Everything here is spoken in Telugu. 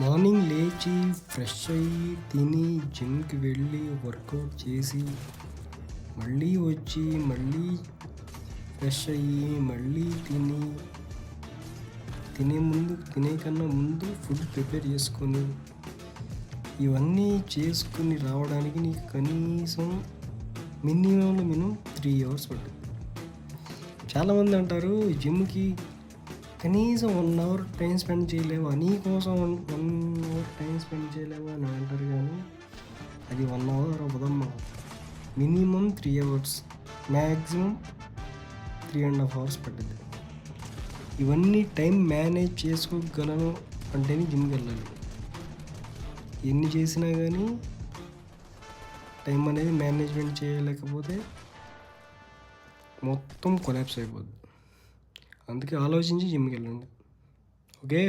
మార్నింగ్ లేచి ఫ్రెష్ అయ్యి తిని జిమ్కి వెళ్ళి వర్కౌట్ చేసి మళ్ళీ వచ్చి మళ్ళీ ఫ్రెష్ అయ్యి మళ్ళీ తినే కన్నా ముందు ఫుడ్ ప్రిపేర్ చేసుకొని ఇవన్నీ చేసుకుని రావడానికి నీకు కనీసం మినిమం 3 అవర్స్ పడుతుంది. చాలామంది అంటారు జిమ్కి కనీసం 1 అవర్ టైం స్పెండ్ చేయలేవా, నీ కోసం 1 అవర్ టైం స్పెండ్ చేయలేవా అని అంటారు. కానీ అది 1 అవర్ అవ్వదమ్మా. మినిమం 3 అవర్స్, మ్యాక్సిమం 3.5 అవర్స్ పడుతుంది. ఇవన్నీ టైం మేనేజ్ చేసుకోగలను అంటేనే జిమ్కి వెళ్ళాలి. ఎన్ని చేసినా కానీ టైం అనేది మేనేజ్మెంట్ చేయలేకపోతే మొత్తం కొలాప్స్ అయిపోద్ది. అందుకే ఆలోచించి జిమ్కి వెళ్ళండి. ఓకే.